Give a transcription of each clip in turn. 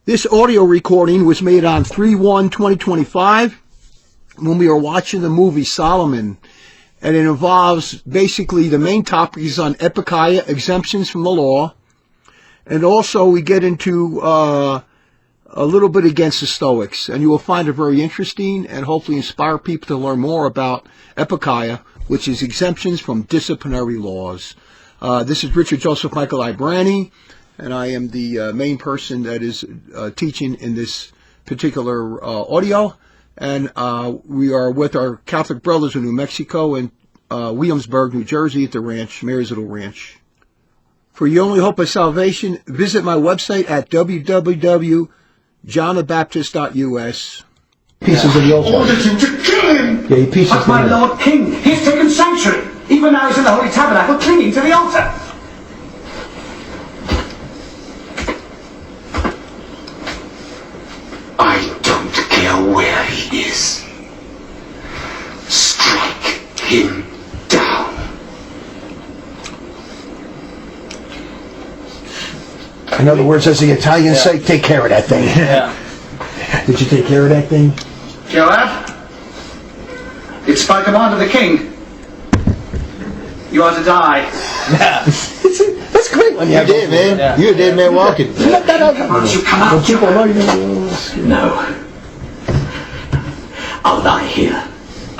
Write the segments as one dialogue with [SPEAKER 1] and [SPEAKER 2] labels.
[SPEAKER 1] This audio recording was made on 3/1/2025 when we were watching the movie Solomon, and it involves basically the main topic is on Epikeia, exemptions from the law, and also we get into a little bit against the Stoics, and you will find it very interesting and hopefully inspire people to learn more about Epikeia, which is exemptions from disciplinary laws. This is Richard Joseph Michael Cabrini, and I am the main person that is teaching in this particular audio. And we are with our Catholic brothers in New Mexico and Williamsburg, New Jersey at the ranch, Marysville Ranch. For your only hope of salvation, visit my website at www.johnthebaptist.us. Pieces of the Old Testament.
[SPEAKER 2] Ordered you to kill him!
[SPEAKER 1] Yeah, he pieces
[SPEAKER 2] But my Lord King, he's taken sanctuary. Even now he's in the Holy Tabernacle clinging to the altar. I don't care where he is. Strike him down.
[SPEAKER 1] In other words, as the Italians say, take care of that thing.
[SPEAKER 2] Yeah.
[SPEAKER 1] Did you take care of that thing?
[SPEAKER 2] Joab, it's by command of the king. You are to die.
[SPEAKER 1] That's great when you
[SPEAKER 3] did, man.
[SPEAKER 2] Yeah.
[SPEAKER 3] You're a dead man walking.
[SPEAKER 2] Won't you come out? No. I'll lie here.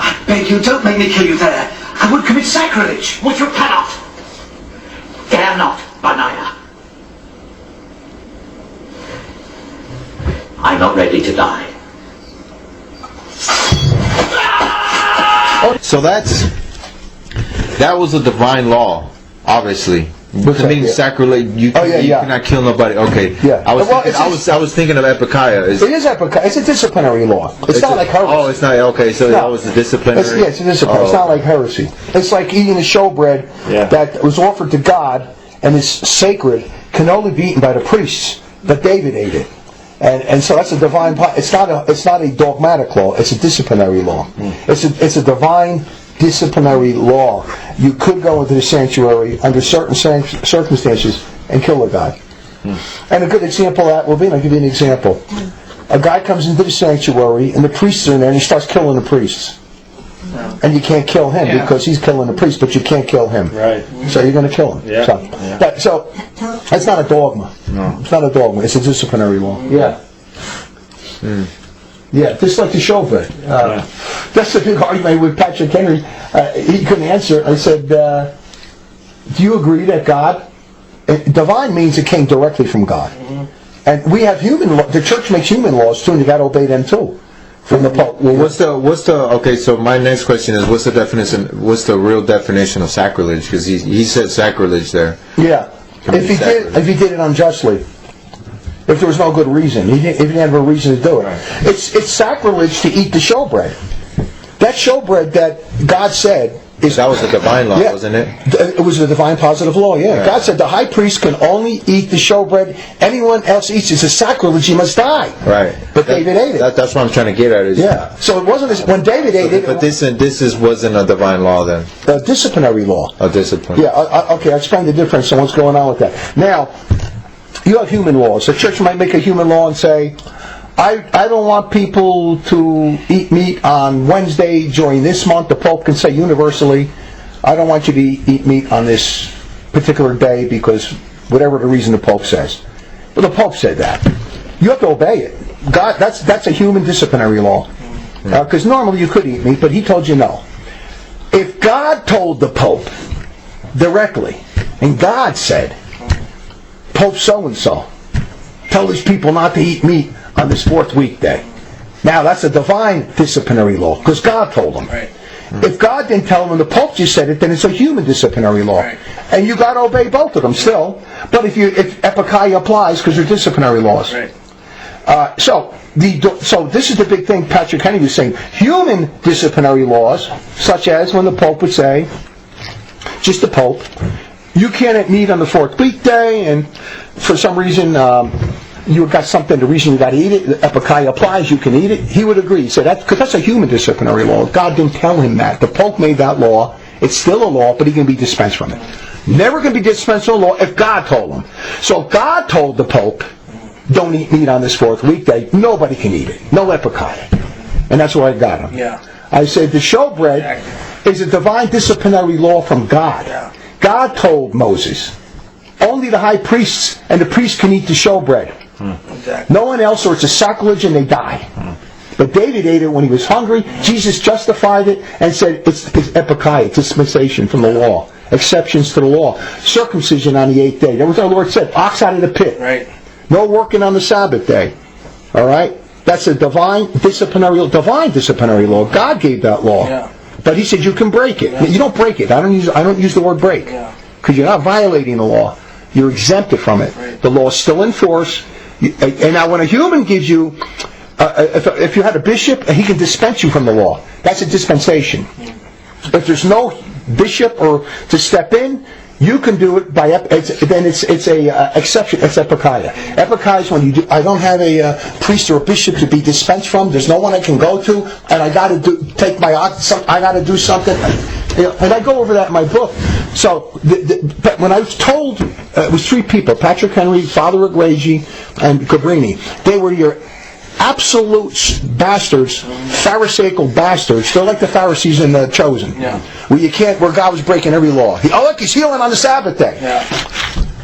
[SPEAKER 2] I beg you, don't make me kill you there. I would commit sacrilege, which you cannot. Dare not, Benaiah. I'm not ready to die.
[SPEAKER 3] So that was a divine law, obviously. Which means sacrilege. You cannot kill nobody. Okay.
[SPEAKER 1] Yeah.
[SPEAKER 3] I was thinking of Epikeia.
[SPEAKER 1] It is Epikeia. It's a disciplinary law. It's not like heresy.
[SPEAKER 3] Oh, it's not. Okay, so that was the disciplinary.
[SPEAKER 1] It's a discipline. It's not like heresy. It's like eating a showbread that was offered to God and is sacred, can only be eaten by the priests. But David ate it. And so that's a divine. It's not a dogmatic law. It's a disciplinary law. It's a divine disciplinary law. You could go into the sanctuary under certain circumstances and kill a guy. And a good example of that will be, and I'll give you an example. A guy comes into the sanctuary and the priests are in there and he starts killing the priests. And you can't kill him because he's killing the priest, but you can't kill him.
[SPEAKER 3] Right.
[SPEAKER 1] So you're going to kill him.
[SPEAKER 3] Yeah.
[SPEAKER 1] So it's not a dogma. No. It's not a dogma. It's a disciplinary law. Yeah. Yeah, just like the showbread. That's the big argument with Patrick Henry. He couldn't answer. I said, do you agree that God, divine means it came directly from God. And we have human law. The church makes human laws too, and you got to obey them too. From the Pope.
[SPEAKER 3] Well, what's the okay? So my next question is, what's the definition? What's the real definition of sacrilege? Because he said sacrilege there.
[SPEAKER 1] Yeah, if he did it unjustly, if there was no good reason, if he didn't have a reason to do it, it's sacrilege to eat the showbread. That showbread that God said is
[SPEAKER 3] that was a divine law, wasn't it?
[SPEAKER 1] It was a divine positive law. Yeah, God said the high priest can only eat the showbread. Anyone else eats it's a sacrilege. He must die.
[SPEAKER 3] Right.
[SPEAKER 1] But David ate it.
[SPEAKER 3] That's what I'm trying to get at. Is
[SPEAKER 1] So it wasn't when David ate it.
[SPEAKER 3] But this wasn't a divine law then.
[SPEAKER 1] A disciplinary law.
[SPEAKER 3] A discipline.
[SPEAKER 1] Yeah. Okay. I'll explain the difference and what's going on with that. Now, you have human laws. The church might make a human law and say, I don't want people to eat meat on Wednesday during this month. The Pope can say universally, I don't want you to eat meat on this particular day because whatever the reason the Pope says. But the Pope said that. You have to obey it. God, that's a human disciplinary law. Because normally you could eat meat, but he told you no. If God told the Pope directly, and God said, Pope so-and-so, tell these people not to eat meat on this fourth weekday. Now that's a divine disciplinary law because God told them.
[SPEAKER 2] Right.
[SPEAKER 1] If God didn't tell them and the Pope just said it, then it's a human disciplinary law. Right. And you got to obey both of them still. But if Epikeia applies because they're disciplinary laws.
[SPEAKER 2] Right.
[SPEAKER 1] So this is the big thing Patrick Henry was saying. Human disciplinary laws, such as when the Pope would say, just the Pope, you can't eat meat on the fourth weekday, and for some reason you got something, the reason you got to eat it, the Epikeia applies, you can eat it. He would agree. He said because that's a human disciplinary law. God didn't tell him that. The Pope made that law. It's still a law, but he can be dispensed from it. Never going to be dispensed from a law if God told him. So God told the Pope don't eat meat on this fourth weekday, nobody can eat it. No Epikeia. And that's where I got him.
[SPEAKER 4] Yeah.
[SPEAKER 1] I said the showbread is a divine disciplinary law from God.
[SPEAKER 4] Yeah.
[SPEAKER 1] God told Moses, only the high priests and the priests can eat the showbread.
[SPEAKER 4] Exactly.
[SPEAKER 1] No one else, or it's a sacrilege and they die. But David ate it when he was hungry. Jesus justified it and said it's Epikeia, dispensation from the law, exceptions to the law. Circumcision on the 8th day. That was our Lord said, ox out of the pit.
[SPEAKER 4] Right.
[SPEAKER 1] No working on the Sabbath day. All right? That's a divine disciplinary law. God gave that law.
[SPEAKER 4] Yeah.
[SPEAKER 1] But he said you can break it. You don't break it. I don't use the word break. Because you're not violating the law. You're exempted from it.
[SPEAKER 4] Right.
[SPEAKER 1] The law is still in force. And now when a human gives you, if you had a bishop, he can dispense you from the law. That's a dispensation. If there's no bishop or to step in, you can do it by then it's a exception. It's Epikeia. Epikeia is when I don't have a priest or a bishop to be dispensed from. There's no one I can go to, and I got to I got to do something. And I go over that in my book. So, but when I was told, it was 3 people: Patrick Henry, Father Egregyi, and Cabrini. They were your absolute bastards, Pharisaical bastards. They're like the Pharisees in the Chosen.
[SPEAKER 4] Yeah.
[SPEAKER 1] Where God was breaking every law. Look, he's healing on the Sabbath day.
[SPEAKER 4] Yeah.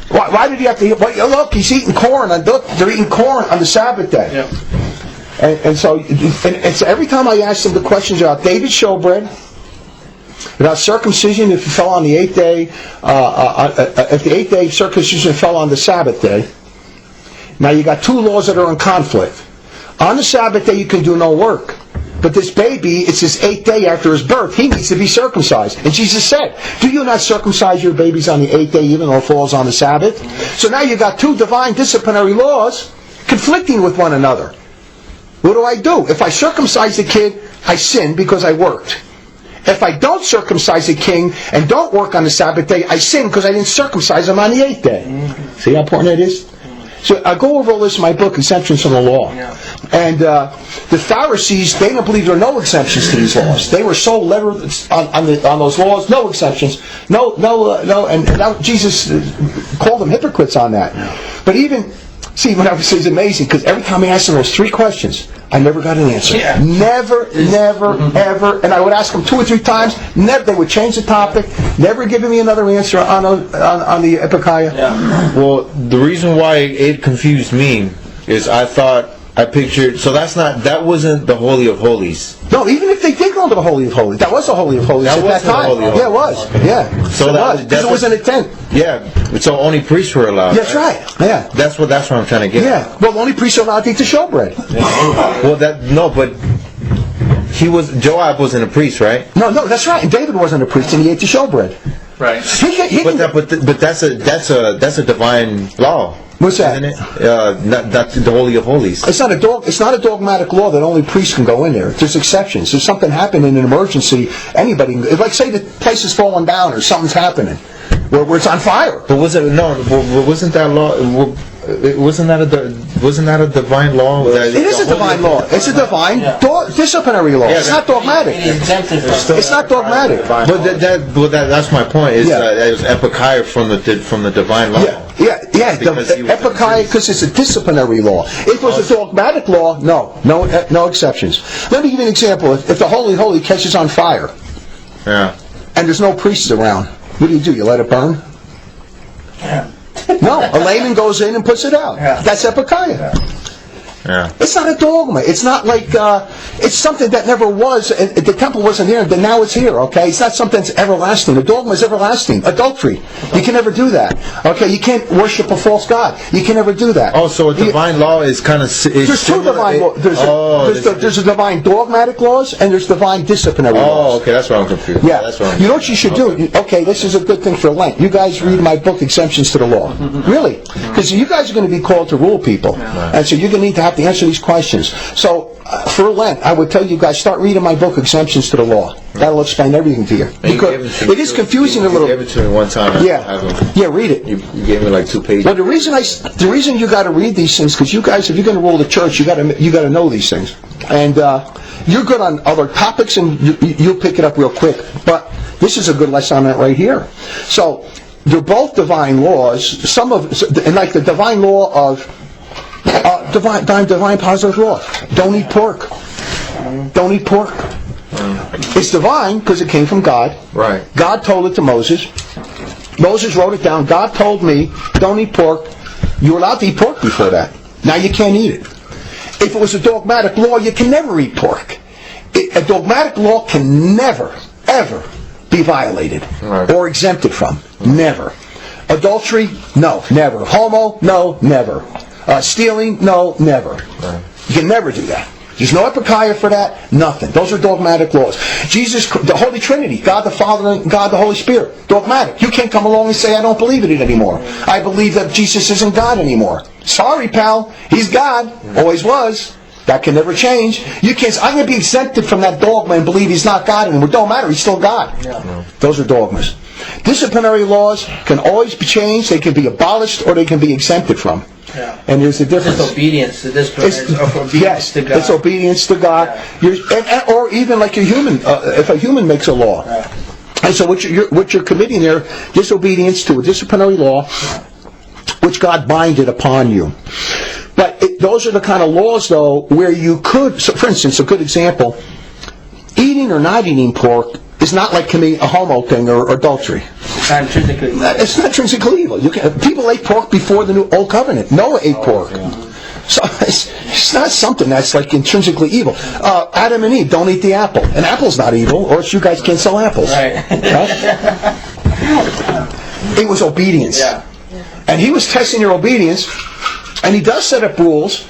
[SPEAKER 1] Why did he have to heal? Look, he's eating corn. They're eating corn on the Sabbath day.
[SPEAKER 4] Yeah.
[SPEAKER 1] And so every time I asked them the questions about David's showbread, about circumcision if it fell on the 8th day, if the 8th day circumcision fell on the Sabbath day. Now you got 2 laws that are in conflict. On the Sabbath day you can do no work. But this baby, it's his 8th day after his birth. He needs to be circumcised. And Jesus said, do you not circumcise your babies on the 8th day even though it falls on the Sabbath? So now you got 2 divine disciplinary laws conflicting with one another. What do? If I circumcise the kid, I sin because I worked. If I don't circumcise a king and don't work on the Sabbath day, I sin because I didn't circumcise him on the 8th day. See how important that is? So I go over all this in my book, Exemptions from the Law.
[SPEAKER 4] Yeah.
[SPEAKER 1] And the Pharisees, they don't believe there are no exceptions to these laws. They were so lettered on those laws, no exceptions. No, and Jesus called them hypocrites on that. Yeah. But even, see, what I would say is amazing, because every time I asked them those 3 questions, I never got an answer.
[SPEAKER 4] Yeah.
[SPEAKER 1] Never, ever. And I would ask them 2 or 3 times. Never. They would change the topic. Never giving me another answer on the Epikeia.
[SPEAKER 4] Yeah.
[SPEAKER 3] Well, the reason why it confused me is I pictured. So that wasn't the Holy of Holies.
[SPEAKER 1] No, even if they did go to the Holy of Holies, that was the Holy of Holies at that time. Yeah, it was. Yeah.
[SPEAKER 3] So
[SPEAKER 1] because it was in a tent.
[SPEAKER 3] Yeah. So only priests were allowed.
[SPEAKER 1] That's right. Yeah.
[SPEAKER 3] That's what I'm trying to get.
[SPEAKER 1] Yeah. Well, only priests are allowed to eat the showbread.
[SPEAKER 3] Yeah. Well, but Joab wasn't a priest, right?
[SPEAKER 1] No, that's right. And David wasn't a priest, and he ate the showbread.
[SPEAKER 4] Right.
[SPEAKER 3] But that's a divine law.
[SPEAKER 1] What's that?
[SPEAKER 3] Isn't it? Not the Holy of Holies.
[SPEAKER 1] It's not a dogmatic law that only priests can go in there. There's exceptions. If something happened in an emergency, anybody can. Like say the place is falling down or something's happening, where it's on fire.
[SPEAKER 3] But wasn't that law? Wasn't that a divine law?
[SPEAKER 1] It is a divine law. It's a divine disciplinary law. It's not dogmatic. It's not dogmatic.
[SPEAKER 3] But that's my point. It was Epikeia from the divine law.
[SPEAKER 1] Yeah. Epikeia, because it's a disciplinary law. If it was a dogmatic law, no exceptions. Let me give you an example. If the Holy catches on fire, and there's no priests around, what do? You let it burn?
[SPEAKER 4] Yeah.
[SPEAKER 1] No, a layman goes in and puts it out.
[SPEAKER 4] Yeah.
[SPEAKER 1] That's Epikeia.
[SPEAKER 3] Yeah.
[SPEAKER 1] It's not a dogma. It's not like it's something that never was. The temple wasn't here, but now it's here. Okay, it's not something that's everlasting. The dogma is everlasting. Adultery, you can never do that. Okay, you can't worship a false god. You can never do that.
[SPEAKER 3] Oh, so a divine law is kind of.
[SPEAKER 1] There's 2 divine laws. There's a divine dogmatic laws and there's divine disciplinary laws.
[SPEAKER 3] Oh, okay, that's why I'm confused.
[SPEAKER 1] Yeah,
[SPEAKER 3] that's why
[SPEAKER 1] you know what you should do? Okay, this is a good thing for Lent. You guys read my book, Exemptions to the Law. Really, because you guys are going to be called to rule people, and so you're going to need to have to answer these questions. So for Lent, I would tell you guys, start reading my book, Exemptions to the Law. That'll explain everything to you. Because it is confusing a little.
[SPEAKER 3] You gave it to me one time.
[SPEAKER 1] Yeah, read it.
[SPEAKER 3] You gave me like 2 pages.
[SPEAKER 1] Well, the reason you got to read these things, because you guys, if you're going to rule the church, you got to know these things, and you're good on other topics, and you'll pick it up real quick. But this is a good lesson on it right here. So they're both divine laws. And like the divine law of Divine positive law. Don't eat pork. Don't eat pork. It's divine because it came from God.
[SPEAKER 3] Right.
[SPEAKER 1] God told it to Moses. Moses wrote it down. God told me, don't eat pork. You were allowed to eat pork before that. Now you can't eat it. If it was a dogmatic law, you can never eat pork. A dogmatic law can never, ever be violated or exempted from. Never. Adultery? No, never. Homo? No, never. Stealing? No, never. You can never do that. There's no Epikeia for that. Nothing. Those are dogmatic laws. Jesus, the Holy Trinity, God the Father and God the Holy Spirit. Dogmatic. You can't come along and say, I don't believe in it anymore. I believe that Jesus isn't God anymore. Sorry, pal. He's God. Always was. That can never change. You can't say, I'm going to be exempted from that dogma and believe he's not God anymore. Don't matter. He's still God. Yeah. Those are dogmas. Disciplinary laws can always be changed. They can be abolished or they can be exempted from. Yeah. And there's a difference.
[SPEAKER 4] It's obedience to this person.
[SPEAKER 1] Yes, to God. It's obedience to God. Yeah. Or even like a human, if a human makes a law. Yeah. And so what you're committing there, disobedience to a disciplinary law, which God binded upon you. But those are the kind of laws, though, where you could, so for instance, a good example, eating or not eating pork is not like committing a homo thing or adultery.
[SPEAKER 4] It's not intrinsically evil.
[SPEAKER 1] It's not intrinsically evil. People ate pork before the new Old Covenant. Noah ate pork. Yeah. So it's not something that's like intrinsically evil. Adam and Eve don't eat the apple. An apple's not evil, or else you guys can't sell apples. Right? It was obedience. Yeah. And he was testing your obedience, and he does set up rules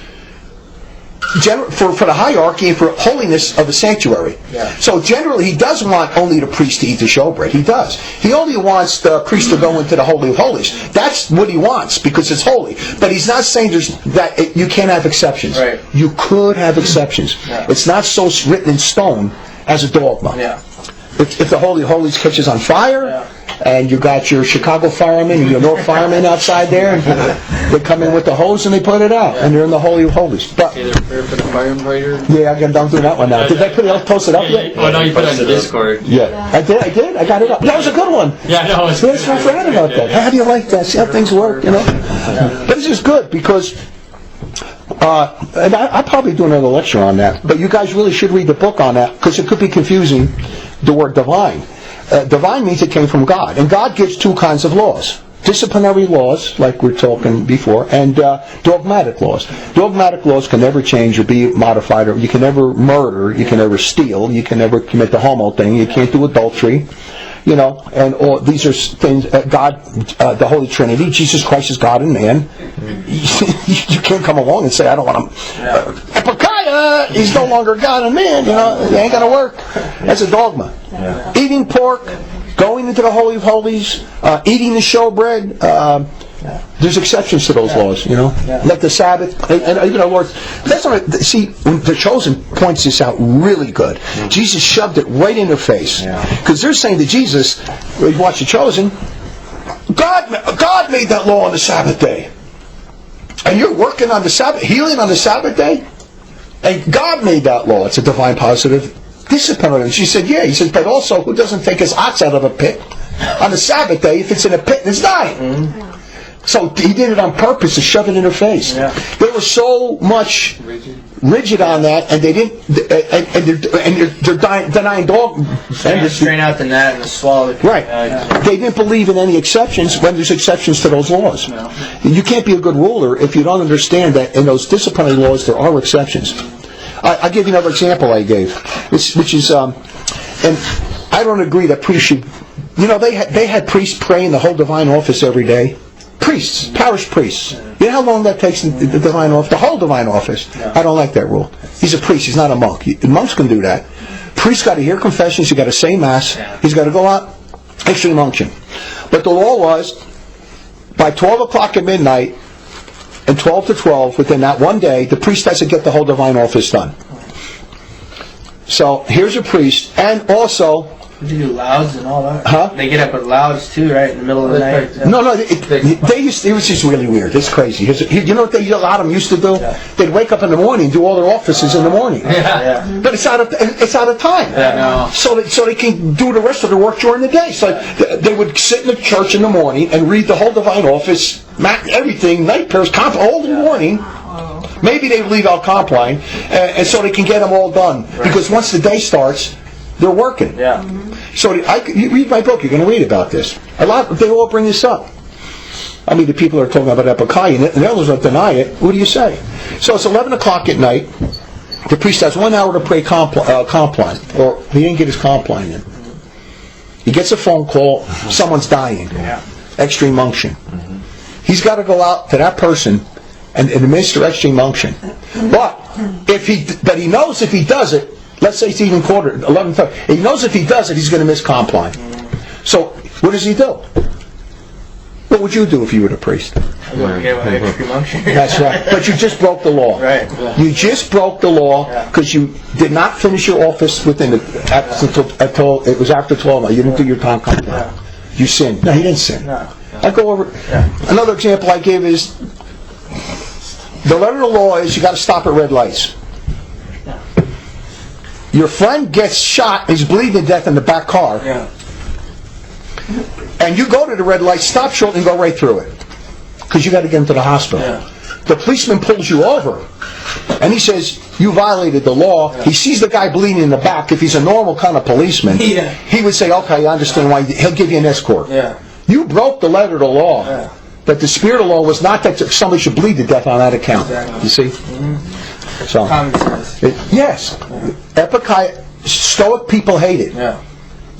[SPEAKER 1] for the hierarchy and for holiness of the sanctuary. Yeah. So generally he does want only the priest to eat the showbread. He does. He only wants the priest to go into the Holy of Holies. That's what he wants because it's holy. But he's not saying you can't have exceptions. Right. You could have exceptions. Yeah. It's not so written in stone as a dogma. Yeah. If the Holy of Holies catches on fire, and you got your Chicago firemen and your North firemen outside there, and they come in with the hose and they put it out, and they're in the Holy of Holies. But
[SPEAKER 5] say the prayer for the firefighter.
[SPEAKER 1] Yeah, I'm doing that one now. Did I post it up yet?
[SPEAKER 5] Oh no, you put it on the Discord.
[SPEAKER 1] Yeah, I did. I got it up. That was a good one.
[SPEAKER 5] Yeah, I know.
[SPEAKER 1] I forgot about that. How do you like that? See how things work, you know? But this is good because. And I'll probably do another lecture on that, but you guys really should read the book on that because it could be confusing, the word divine. Divine means it came from God, and God gives two kinds of laws. Disciplinary laws, like we're talking before, and dogmatic laws. Dogmatic laws can never change or be modified, or you can never murder, you can never steal, you can never commit the homo thing, you can't do adultery. You know, and all these are things. God, the Holy Trinity, Jesus Christ is God and man. You can't come along and say, "I don't want him." Epikeia, he's no longer God and man. You know, it ain't gonna work. That's a dogma. Yeah. Eating pork, going into the Holy of Holies, eating the showbread. There's exceptions to those laws, you know. Yeah. Like the Sabbath, and you know, Lord. That's not. See, the Chosen points this out really good. Mm-hmm. Jesus shoved it right in their face because they're saying to Jesus, "You watch the Chosen. God made that law on the Sabbath day, and you're working on the Sabbath, healing on the Sabbath day, and God made that law. It's a divine positive discipline." And she said, "Yeah." He said, "But also, who doesn't take his ox out of a pit on the Sabbath day if it's in a pit and it's dying?" Mm-hmm. So he did it on purpose to shove it in her face. Yeah. They were so much rigid on that, and they didn't. They're denying dog.
[SPEAKER 4] And strain out the gnat and the swallow.
[SPEAKER 1] Right. They didn't believe in any exceptions when there's exceptions to those laws. No. You can't be a good ruler if you don't understand that in those disciplinary laws there are exceptions. I'll give you another example I gave, which is, and I don't agree that priests should. You know, they had priests praying the whole divine office every day. Priests, parish priests. You know how long that takes in the divine office? The whole divine office. Yeah. I don't like that rule. He's a priest. He's not a monk. Monks can do that. Priests got to hear confessions. He's got to say mass. He's got to go out, extreme unction. But the law was, by 12 o'clock at midnight, and 12 to 12, within that one day, the priest has to get the whole divine office done. So here's a priest, and also.
[SPEAKER 4] Did you do louds and all that?
[SPEAKER 1] Huh?
[SPEAKER 4] They get up with louds too, right, in the middle of the night? Yeah.
[SPEAKER 1] No, it was just really weird. It's crazy. You know what a lot of them used to do? Yeah. They'd wake up in the morning and do all their offices in the morning. Yeah. But it's out of time. Yeah, no. So they can do the rest of their work during the day. So they would sit in the church in the morning and read the whole divine office, everything, night prayers, all in the morning. Maybe they leave out compline, and so they can get them all done. Because once the day starts, they're working.
[SPEAKER 4] Yeah.
[SPEAKER 1] So you read my book, you're going to read about this. They all bring this up. I mean, the people are talking about Epikeia, and the others don't deny it. What do you say? So it's 11 o'clock at night. The priest has 1 hour to pray compline, or he didn't get his compline in. He gets a phone call, someone's dying. Extreme unction. He's got to go out to that person and administer extreme unction. But he knows if he does it, let's say it's even 11:30. He knows if he does it, he's going to miss compline. So what does he do? What would you do if you were the priest? That's right. But you just broke the law.
[SPEAKER 4] Right.
[SPEAKER 1] You just broke the law because you did not finish your office until it was after 12. You didn't do your time compline. You sinned. No, he didn't sin.
[SPEAKER 4] No.
[SPEAKER 1] I go over. Another example I give is the letter of the law is you got to stop at red lights. Your friend gets shot, he's bleeding to death in the back car, and you go to the red light, stop short, and go right through it because you got to get him to the hospital. The policeman pulls you over, and he says you violated the law. He sees the guy bleeding in the back. If he's a normal kind of policeman, he would say, "Okay, I understand why." He'll give you an escort. You broke the letter of the law. But the spirit of the law was not that somebody should bleed to death on that account. You see? So, yes. Epikeia, Stoic people hate it.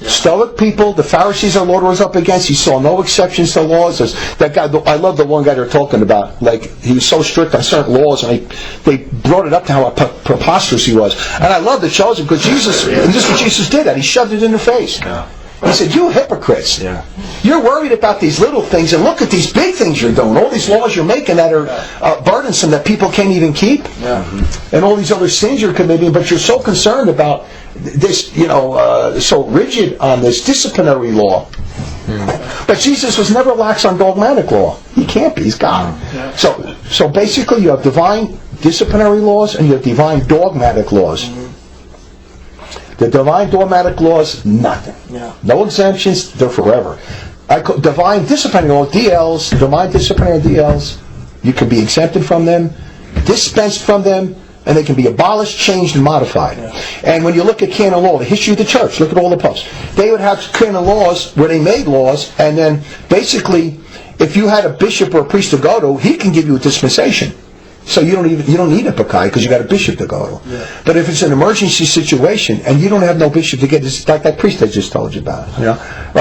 [SPEAKER 1] Stoic people, the Pharisees our Lord was up against, he saw no exceptions to laws. That guy, I love the one guy they're talking about. Like, he was so strict on certain laws, and they brought it up to how preposterous he was. And I love the chosen because Jesus, and this is what Jesus did, he shoved it in their face. He said, "You hypocrites! You're worried about these little things, and look at these big things you're doing. All these laws you're making that are burdensome that people can't even keep, and all these other sins you're committing. But you're so concerned about this, so rigid on this disciplinary law." But Jesus was never lax on dogmatic law. He can't be. He's God. So basically, you have divine disciplinary laws and you have divine dogmatic laws. The divine dogmatic laws, nothing. No exemptions, they're forever. Divine disciplinary law, DLs, divine disciplinary DLs, you can be exempted from them, dispensed from them, and they can be abolished, changed, and modified. And when you look at canon law, the history of the church, look at all the popes. They would have canon laws where they made laws, and then basically, if you had a bishop or a priest to go to, he can give you a dispensation. So you don't need Epikeia because you got a bishop to go to. But if it's an emergency situation and you don't have no bishop to get this, like that priest I just told you about, well,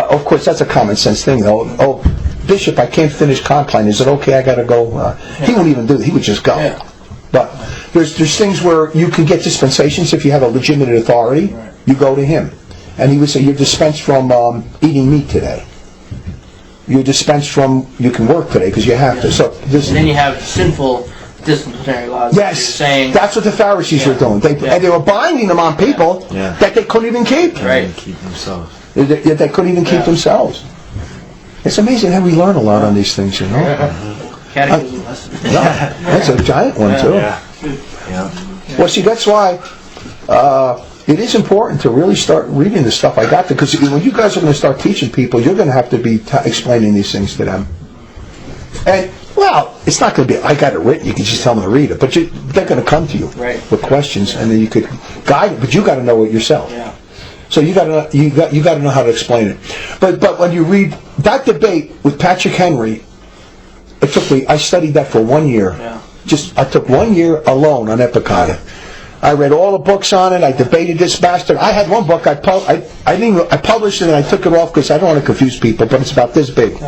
[SPEAKER 1] of course that's a common sense thing. Oh, bishop, I can't finish compline. Is it okay? I got to go. He wouldn't even do it. He would just go. But there's things where you can get dispensations if you have a legitimate authority. You go to him, and he would say you're dispensed from eating meat today. You're dispensed from you can work today because you have to. So
[SPEAKER 4] and then you have sinful disciplinary laws.
[SPEAKER 1] Yes, saying, that's what the Pharisees were doing. And they were binding them on people that they couldn't even keep.
[SPEAKER 3] Keep themselves.
[SPEAKER 1] They couldn't even keep themselves. It's amazing how we learn a lot on these things,
[SPEAKER 4] Catechism lesson.
[SPEAKER 1] That's a giant one too. Well, see, that's why it is important to really start reading the stuff I got there, because when you guys are going to start teaching people, you're going to have to be explaining these things to them. And well, it's not going to be, I got it written, you can just tell them to read it, but they're going to come to you with questions, and then you could guide it, but you got to know it yourself. So you got to know how to explain it. But when you read that debate with Patrick Henry, I studied that for 1 year. I took 1 year alone on Epikeia. I read all the books on it. I debated this bastard. I had one book I published it and I took it off because I don't want to confuse people, but it's about this big.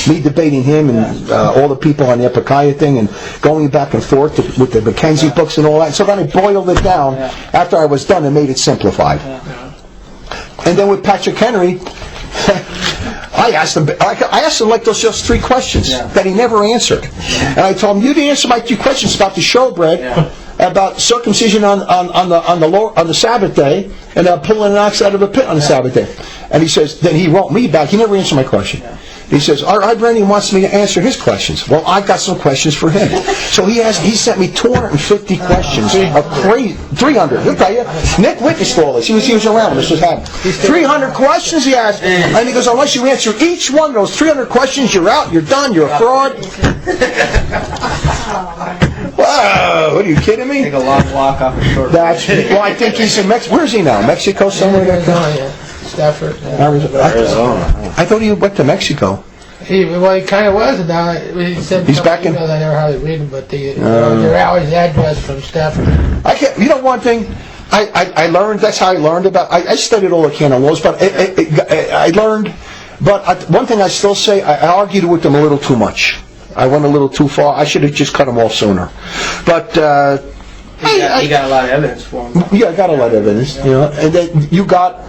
[SPEAKER 1] Me debating him and all the people on the Epikeia thing and going back and forth with the Mackenzie books and all that. So then I boiled it down after I was done and made it simplified. And then with Patrick Henry, I asked him like those just 3 questions that he never answered. And I told him, you didn't answer my 2 questions about the showbread, about circumcision on the Sabbath day, and pulling an ox out of a pit on the Sabbath day. And he says, then he wrote me back. He never answered my question. He says, all right, Brendan wants me to answer his questions. Well, I got some questions for him. So he sent me 250 questions. 300. He'll tell you. Nick witnessed all this. He was around when this was happening. 300 questions he asked. And he goes, unless you answer each one of those 300 questions, you're out, you're done, you're a fraud.
[SPEAKER 6] Whoa, what are you kidding me?
[SPEAKER 4] Take a long walk off a short.
[SPEAKER 6] Well, I think he's in Mexico. Where is he now? Mexico somewhere?
[SPEAKER 7] Stafford.
[SPEAKER 6] Arizona. I thought he went to Mexico.
[SPEAKER 7] He kind of was, and now he said
[SPEAKER 6] He's back in.
[SPEAKER 7] I never hardly read them, but they're always addressed from Stafford.
[SPEAKER 6] I can't. You know one thing. I learned. That's how I learned about. I studied all the canon laws, but I learned. But one thing I still say, I argued with them a little too much. I went a little too far. I should have just cut them off sooner. But
[SPEAKER 4] you got a lot of evidence for him.
[SPEAKER 6] Yeah, I got a lot of evidence. You know, and then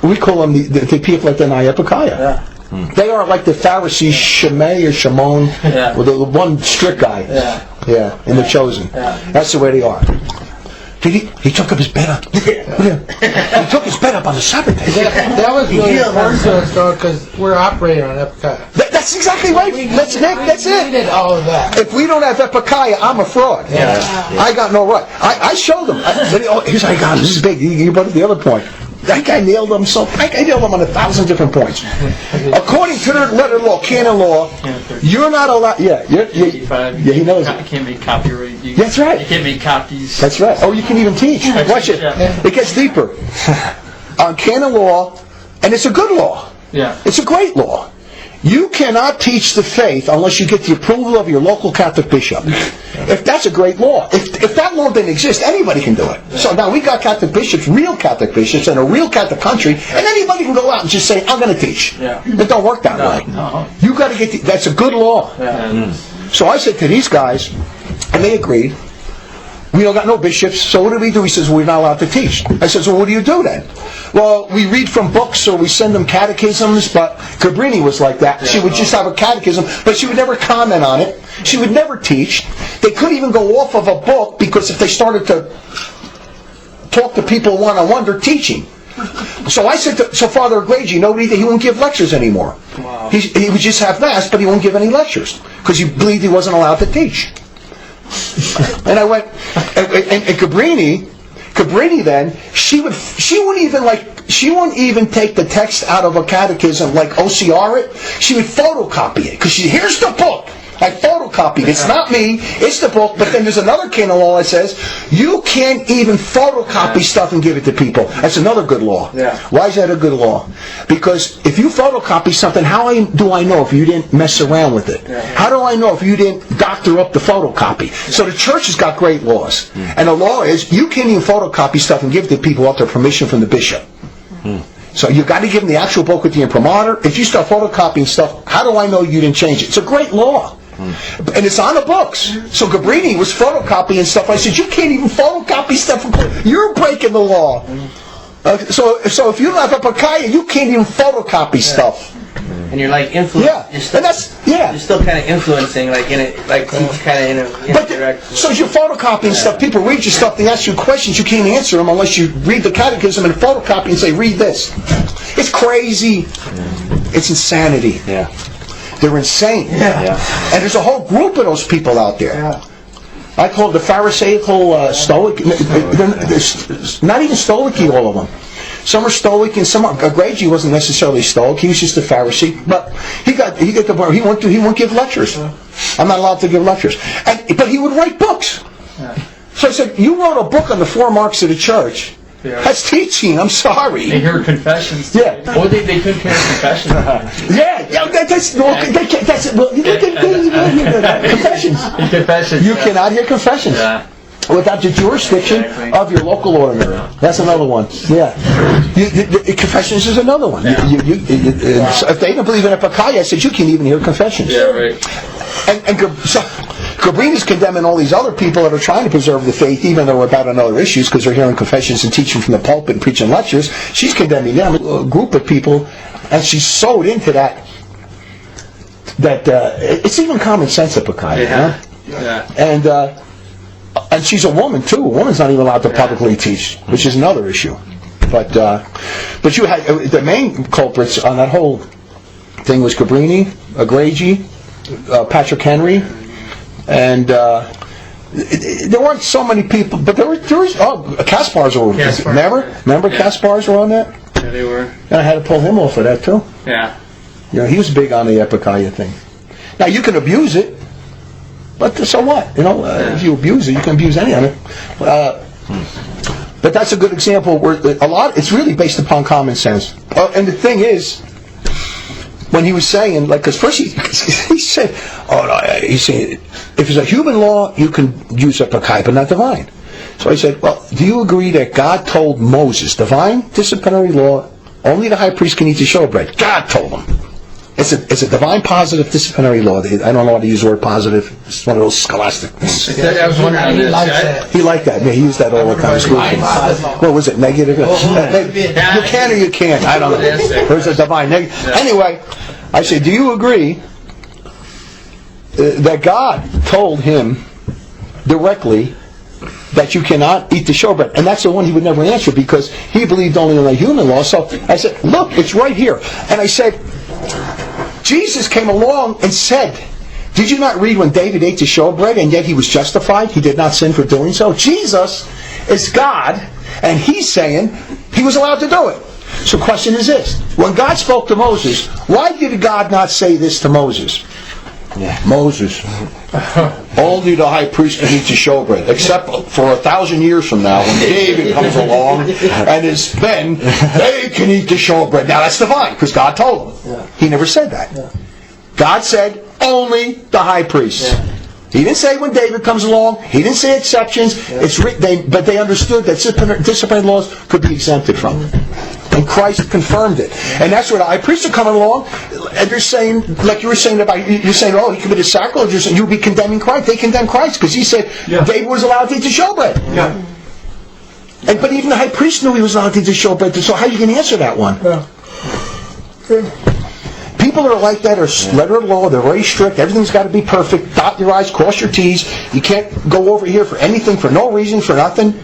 [SPEAKER 6] we call them the people that deny Epikeia.
[SPEAKER 4] Yeah.
[SPEAKER 6] They are like the Pharisees, Shimei or Shimon, or the one strict guy. Yeah, in the chosen. Yeah. That's the way they are. He took up his bed up. He took his bed up on the Sabbath day.
[SPEAKER 7] That was really important to us, though, because we're operating on Epikeia.
[SPEAKER 6] That's exactly right. That's it.
[SPEAKER 7] We did all of that.
[SPEAKER 6] If we don't have Epikeia, I'm a fraud. Yeah. I got no right. I showed him. Here's how I got him. This is big. You brought up the other point. That guy nailed him I nailed him on 1,000 different points. According to the letter law, canon law, you're not allowed. Yeah, he knows it.
[SPEAKER 5] It can't be copyright.
[SPEAKER 6] That's right.
[SPEAKER 5] You can't make copies.
[SPEAKER 6] That's right. Oh, you can even teach. Watch it. It gets deeper. On canon law, and it's a good law.
[SPEAKER 5] Yeah.
[SPEAKER 6] It's a great law. You cannot teach the faith unless you get the approval of your local Catholic bishop. If that's a great law. If that law didn't exist, anybody can do it. So now we got Catholic bishops, real Catholic bishops, in a real Catholic country, and anybody can go out and just say, I'm going to teach.
[SPEAKER 5] Yeah.
[SPEAKER 6] It don't work that way.
[SPEAKER 5] No.
[SPEAKER 6] You got to get that's a good law.
[SPEAKER 5] Yeah.
[SPEAKER 6] So I said to these guys, and they agreed, we don't got no bishops, so what do we do? He says, we're not allowed to teach. I said, so what do you do then? Well, we read from books or we send them catechisms, but Cabrini was like that. She would just have a catechism, but she would never comment on it. She would never teach. They couldn't even go off of a book because if they started to talk to people one-on-one, they're teaching. So I said so Father Egregyi, he won't give lectures anymore.
[SPEAKER 5] Wow.
[SPEAKER 6] He would just have mass, but he won't give any lectures because he believed he wasn't allowed to teach. And I went, and Cabrini then, she wouldn't even take the text out of a catechism, like OCR it. She would photocopy it, because here's the book. I photocopied. It's not me, it's the book, but then there's another canon law that says you can't even photocopy stuff and give it to people. That's another good law.
[SPEAKER 4] Yeah.
[SPEAKER 6] Why is that a good law? Because if you photocopy something, how do I know if you didn't mess around with it? How do I know if you didn't doctor up the photocopy? So the church has got great laws. And the law is you can't even photocopy stuff and give it to people without their permission from the bishop. So you got to give them the actual book with the imprimatur. If you start photocopying stuff, how do I know you didn't change it? It's a great law. And it's on the books. So Cabrini was photocopying stuff. I said, you can't even photocopy stuff. You're breaking the law. So if you don't have Epikeia, you can't even photocopy stuff.
[SPEAKER 4] And you're like influencing.
[SPEAKER 6] Yeah, and that's
[SPEAKER 4] You're still kind of influencing, like in it, like teach kind of in a indirect.
[SPEAKER 6] So as you're photocopying stuff, people read your stuff, they ask you questions, you can't answer them unless you read the catechism and photocopy and say, read this. It's crazy. It's insanity.
[SPEAKER 3] Yeah.
[SPEAKER 6] They're insane.
[SPEAKER 3] Yeah.
[SPEAKER 6] And there's a whole group of those people out there.
[SPEAKER 7] Yeah.
[SPEAKER 6] I call it the Pharisaical Stoic. Not even Stoic, all of them. Some are Stoic and some are. Egregyi wasn't necessarily Stoic. He was just a Pharisee. But he got the bar. He won't give lectures. I'm not allowed to give lectures. But he would write books. So I said, you wrote a book on the 4 marks of the church.
[SPEAKER 5] Yeah.
[SPEAKER 6] That's teaching. I'm sorry.
[SPEAKER 5] They hear confessions.
[SPEAKER 6] Yeah.
[SPEAKER 5] Or they couldn't hear confessions.
[SPEAKER 6] Confessions.
[SPEAKER 5] Confessions.
[SPEAKER 6] You cannot hear confessions.
[SPEAKER 5] Yeah.
[SPEAKER 6] Without the jurisdiction of your local ordinary. That's another one. Yeah. Confessions is another one.
[SPEAKER 5] Yeah.
[SPEAKER 6] If they don't believe in Epikeia, I said, you can't even hear confessions.
[SPEAKER 5] Yeah, right.
[SPEAKER 6] And so Cabrini's condemning all these other people that are trying to preserve the faith, even though about other issues, because they're hearing confessions and teaching from the pulpit and preaching lectures. She's condemning them, a group of people, and she's sewed into that it's even common sense Epikeia.
[SPEAKER 5] Yeah.
[SPEAKER 6] Yeah. And she's a woman too. A woman's not even allowed to publicly teach, which is another issue. But you had the main culprits on that whole thing was Cabrini, Egregyi, Patrick Henry, and there weren't so many people, but there was Kaspar's were. Remember Kaspar's were on that?
[SPEAKER 5] Yeah, they were.
[SPEAKER 6] And I had to pull him off of that too.
[SPEAKER 5] Yeah.
[SPEAKER 6] He was big on the Epikeia thing. Now you can abuse it. But so what? If you abuse it, you can abuse any of it. But that's a good example where it's really based upon common sense. And the thing is, when he was saying, because first he said, he's saying, if it's a human law, you can use Epikeia, but not divine. So I said, well, do you agree that God told Moses, divine disciplinary law, only the high priest can eat the showbread? God told him. It's a divine positive disciplinary law. I don't know how to use the word positive. It's one of those scholastic things.
[SPEAKER 5] I was wondering.
[SPEAKER 7] He likes that.
[SPEAKER 6] He liked that. He used that all the time. What was it? Negative? You can or you can't. I don't know. There's a divine negative. Anyway, I say, do you agree that God told him directly that you cannot eat the showbread? And that's the one he would never answer because he believed only in the human law. So I said, look, it's right here. And I said, Jesus came along and said, did you not read when David ate the showbread and yet he was justified? He did not sin for doing so. Jesus is God, and he's saying he was allowed to do it. So the question is this. When God spoke to Moses, why did God not say this to Moses? Moses, only the high priest can eat the showbread, except for 1,000 years from now when David comes along and his men, they can eat the showbread. Now that's divine, because God told him. He never said that. God said, only the high priest. He didn't say when David comes along. He didn't say exceptions. But they understood that disciplinary laws could be exempted from it. And Christ confirmed it. And that's where the high priests are coming along, and they're saying, like you were saying you're saying, he committed sacrilege, you would be condemning Christ. They condemn Christ because he said David was allowed to eat the showbread. But even the high priest knew he was allowed to eat the showbread. So how are you going to answer that one? People are like that are letter of law. They're very strict. Everything's got to be perfect. Dot your I's, cross your T's. You can't go over here for anything, for no reason, for nothing.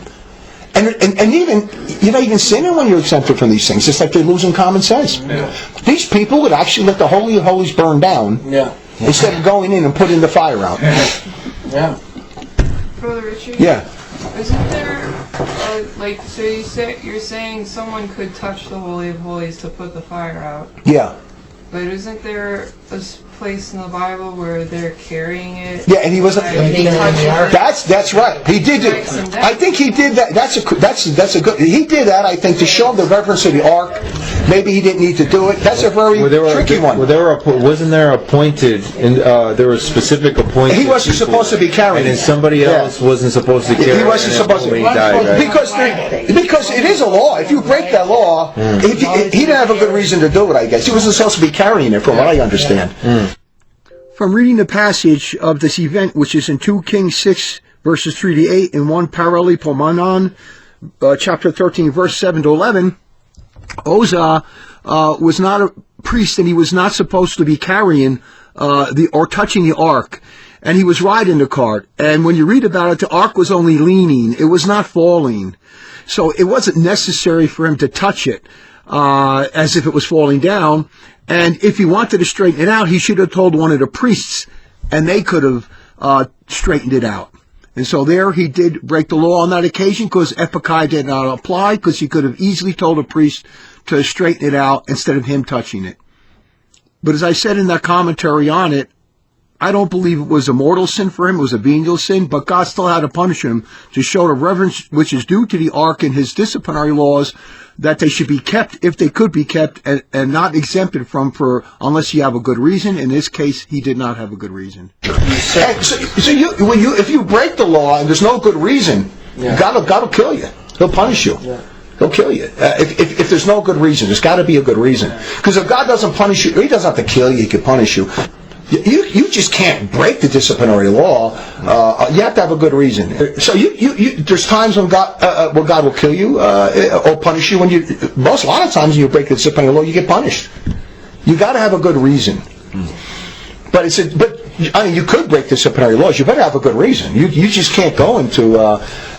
[SPEAKER 6] And even you're not even sinning when you're exempted from these things. It's like they're losing common sense. These people would actually let the Holy of Holies burn down instead of going in and putting the fire out.
[SPEAKER 8] Brother Richard?
[SPEAKER 6] Yeah.
[SPEAKER 8] Isn't there, so you're saying someone could touch the Holy of Holies to put the fire out?
[SPEAKER 6] Yeah.
[SPEAKER 8] But isn't there a place in the Bible where they're carrying it?
[SPEAKER 6] Yeah, and he wasn't. That's right. He did it. I think he did that. That's a good. He did that. I think to show the reverence of the ark. Maybe he didn't need to do it. That's a very tricky one.
[SPEAKER 3] Wasn't there appointed? There was specific appointed.
[SPEAKER 6] He wasn't supposed to be carrying,
[SPEAKER 3] and then somebody else wasn't supposed to carry.
[SPEAKER 6] He wasn't supposed to.
[SPEAKER 3] He died, right?
[SPEAKER 6] Because it is a law. If you break that law, he didn't have a good reason to do it. I guess he wasn't supposed to be carrying it, from what I understand.
[SPEAKER 1] From reading the passage of this event, which is in 2 Kings 6, verses 3 to 8, and 1 Paralipomenon, chapter 13, verse 7 to 11, Uzzah was not a priest, and he was not supposed to be carrying or touching the ark, and he was riding the cart. And when you read about it, the ark was only leaning; it was not falling, so it wasn't necessary for him to touch it as if it was falling down. And if he wanted to straighten it out, he should have told one of the priests, and they could have straightened it out. And so there he did break the law on that occasion, because Epikeia did not apply, because he could have easily told a priest to straighten it out instead of him touching it. But as I said in that commentary on it, I don't believe it was a mortal sin for him. It was a venial sin, but God still had to punish him to show the reverence which is due to the ark and his disciplinary laws, that they should be kept if they could be kept, and not exempted from unless you have a good reason. In this case, he did not have a good reason.
[SPEAKER 6] If you break the law and there's no good reason, God will kill you. He'll punish you. He'll kill you. If there's no good reason, there's got to be a good reason. Because if God doesn't punish you, he doesn't have to kill you, he can punish you. You just can't break the disciplinary law. You have to have a good reason. So there's times when God will kill you or punish you. A lot of times when you break the disciplinary law, you get punished. You got to have a good reason. But you could break disciplinary laws. You better have a good reason. You just can't go into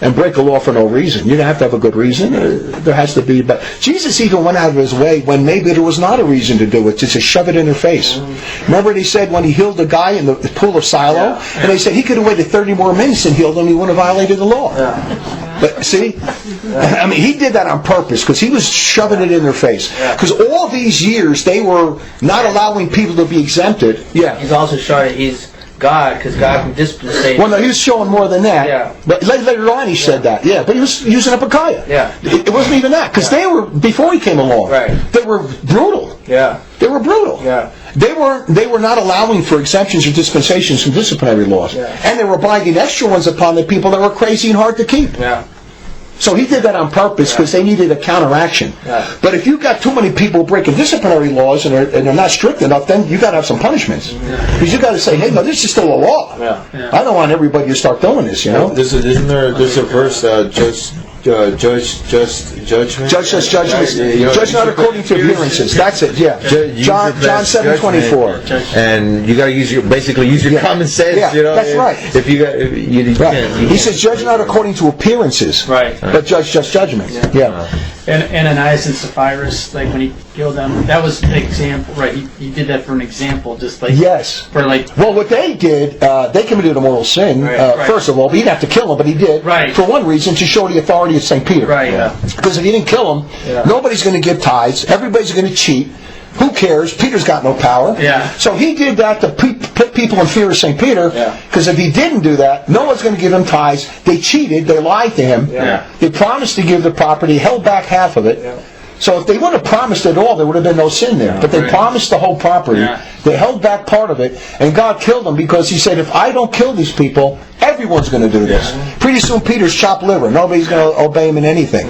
[SPEAKER 6] and break a law for no reason. You have to have a good reason. There has to be. But Jesus even went out of his way when maybe there was not a reason to do it, just to shove it in their face. Remember what he said when he healed the guy in the pool of Siloam? And they said he could have waited 30 more minutes and healed him. He wouldn't have violated the law. But see, I mean, he did that on purpose, because he was shoving it in their face. Because all these years they were not allowing people to be exempted.
[SPEAKER 4] He's also showing that he's God, because God can dispensate.
[SPEAKER 6] Well, no, he was showing more than that.
[SPEAKER 4] Yeah.
[SPEAKER 6] But later on he said that. Yeah, but he was using Epikeia.
[SPEAKER 4] Yeah.
[SPEAKER 6] It wasn't even that, because they were, before he came along,
[SPEAKER 4] Right.
[SPEAKER 6] they were brutal.
[SPEAKER 4] Yeah.
[SPEAKER 6] They were brutal.
[SPEAKER 4] Yeah.
[SPEAKER 6] They were not allowing for exemptions or dispensations from disciplinary laws.
[SPEAKER 4] Yeah.
[SPEAKER 6] And they were binding extra ones upon the people that were crazy and hard to keep.
[SPEAKER 4] Yeah.
[SPEAKER 6] So he did that on purpose because they needed a counteraction.
[SPEAKER 4] Yeah.
[SPEAKER 6] But if you've got too many people breaking disciplinary laws and they're not strict enough, then you got to have some punishments. Because you got to say, hey, no, this is still a law.
[SPEAKER 4] Yeah.
[SPEAKER 6] I don't want everybody to start doing this, you know.
[SPEAKER 3] There's a verse, judgment.
[SPEAKER 6] Judge just judgments. Judge not according to appearances. That's it. Yeah. John 7:24.
[SPEAKER 3] And you got to use your common sense.
[SPEAKER 6] Yeah,
[SPEAKER 3] you know,
[SPEAKER 6] that's right.
[SPEAKER 3] If you
[SPEAKER 6] He says, judge not according to appearances,
[SPEAKER 5] Right.
[SPEAKER 6] but judge just judgments. Yeah.
[SPEAKER 5] And Ananias and Sapphira, like when he killed them, that was an example, right? He did that for an example, just like
[SPEAKER 6] Yes.
[SPEAKER 5] for like
[SPEAKER 6] Well, what they did, they committed a mortal sin,
[SPEAKER 5] Right.
[SPEAKER 6] first of all. But he didn't have to kill them, but he did.
[SPEAKER 5] Right.
[SPEAKER 6] For one reason, to show the authority of St. Peter.
[SPEAKER 5] right.
[SPEAKER 6] Because if he didn't kill them, nobody's going to give tithes. Everybody's going to cheat. Who cares? Peter's got no power.
[SPEAKER 5] Yeah.
[SPEAKER 6] So he did that to put people in fear of St. Peter. Because if he didn't do that, no one's going to give him tithes. They cheated. They lied to him.
[SPEAKER 5] Yeah.
[SPEAKER 6] They promised to give the property, held back half of it. So if they would have promised it all, there would have been no sin there. But they promised the whole property.
[SPEAKER 5] Yeah.
[SPEAKER 6] They held back part of it, and God killed them because he said, if I don't kill these people, everyone's going to do this. Pretty soon Peter's chopped liver. Nobody's going to obey him in anything.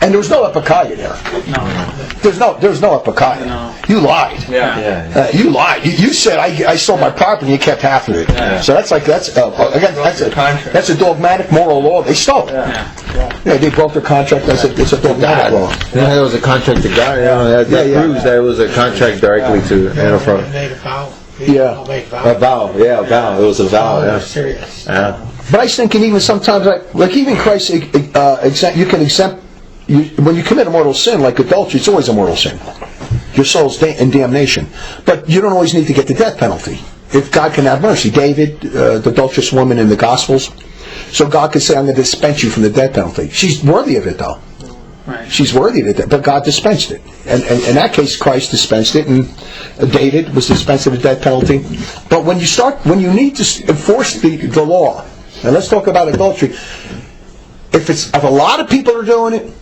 [SPEAKER 6] And there was no Epikeia there.
[SPEAKER 5] No.
[SPEAKER 6] There's no Epikeia.
[SPEAKER 5] No.
[SPEAKER 6] You lied.
[SPEAKER 5] Yeah.
[SPEAKER 6] You lied. You said I sold my property and you kept half of it. So that's a dogmatic moral law. They stole it. Yeah, they broke their contract. It's a dogmatic law.
[SPEAKER 3] That was a contract to God. You know, that proves that it was a contract directly to
[SPEAKER 7] They made a vow.
[SPEAKER 6] Yeah.
[SPEAKER 7] Make
[SPEAKER 3] a vow. Yeah, a vow. It was a vow. Yeah.
[SPEAKER 7] Serious.
[SPEAKER 3] Yeah.
[SPEAKER 6] But I was thinking even sometimes, like even Christ, you can exempt. When you commit a mortal sin, like adultery, it's always a mortal sin. Your soul's in damnation. But you don't always need to get the death penalty. If God can have mercy. David, the adulterous woman in the Gospels, so God could say, I'm going to dispense you from the death penalty. She's worthy of it, though.
[SPEAKER 5] Right.
[SPEAKER 6] She's worthy of it, but God dispensed it. And in that case, Christ dispensed it, and David was dispensed of the death penalty. But when you need to enforce the law, and let's talk about adultery, if a lot of people are doing it,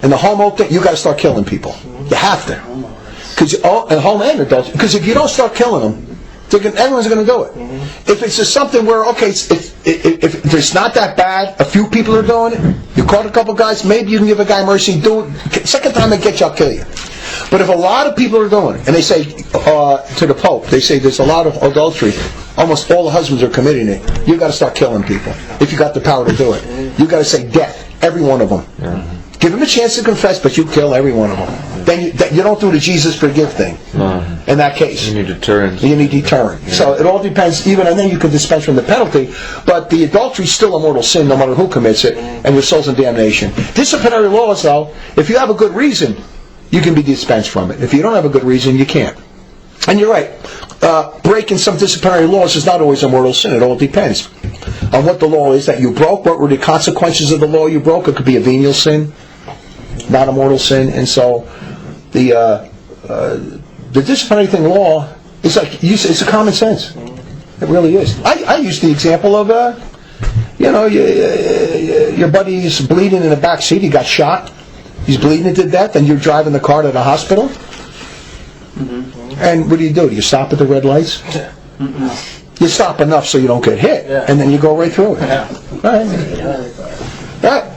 [SPEAKER 6] and the homo thing, you got to start killing people. You have to, and homo and adultery. Because if you don't start killing them, everyone's going to do it. If it's just something where if it's not that bad, a few people are doing it, you caught a couple guys, maybe you can give a guy mercy. Do it. Second time they get you, I'll kill you. But if a lot of people are doing it, and they say to the Pope, they say there's a lot of adultery, almost all the husbands are committing it, you got to start killing people if you got the power to do it. You got to say death, every one of them. Give them a chance to confess, but you kill every one of them. Then you don't do the Jesus forgive thing. In that case,
[SPEAKER 3] You need deterrence.
[SPEAKER 6] you need deterrent. So it all depends. And then you can dispense from the penalty. But the adultery is still a mortal sin, no matter who commits it, and your soul's in damnation. Disciplinary laws, though, if you have a good reason, you can be dispensed from it. If you don't have a good reason, you can't. And you're right. Breaking some disciplinary laws is not always a mortal sin. It all depends on what the law is that you broke. What were the consequences of the law you broke? It could be a venial sin, not a mortal sin. And so the disciplinary thing law is like it's a common sense. It really is. I use the example of your buddy's bleeding in the back seat. He got shot. He's bleeding to death, and you're driving the car to the hospital. And what do? Do you stop at the red lights? You stop enough so you don't get hit, and then you go right through it. Right?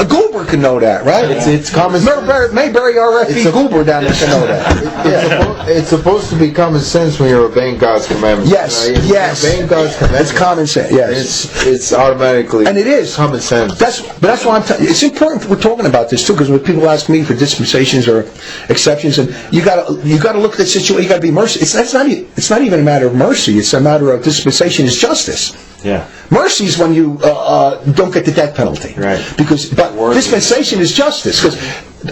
[SPEAKER 6] A goober can know that, right?
[SPEAKER 3] It's common sense.
[SPEAKER 6] Mayberry RFE goober down there can know that.
[SPEAKER 3] It's supposed to be common sense when you're obeying God's commandments.
[SPEAKER 6] Yes,
[SPEAKER 3] If
[SPEAKER 6] yes.
[SPEAKER 3] you're obeying God's commandments.
[SPEAKER 6] It's common sense. Yes,
[SPEAKER 3] It's automatically.
[SPEAKER 6] and it is
[SPEAKER 3] common sense.
[SPEAKER 6] That's why it's important we're talking about this too, because when people ask me for dispensations or exceptions, and you got to look at the situation. You got to be mercy. It's not even a matter of mercy. It's a matter of dispensation is justice.
[SPEAKER 3] Yeah.
[SPEAKER 6] Mercy is when you don't get the death penalty.
[SPEAKER 3] Right.
[SPEAKER 6] But dispensation is justice, because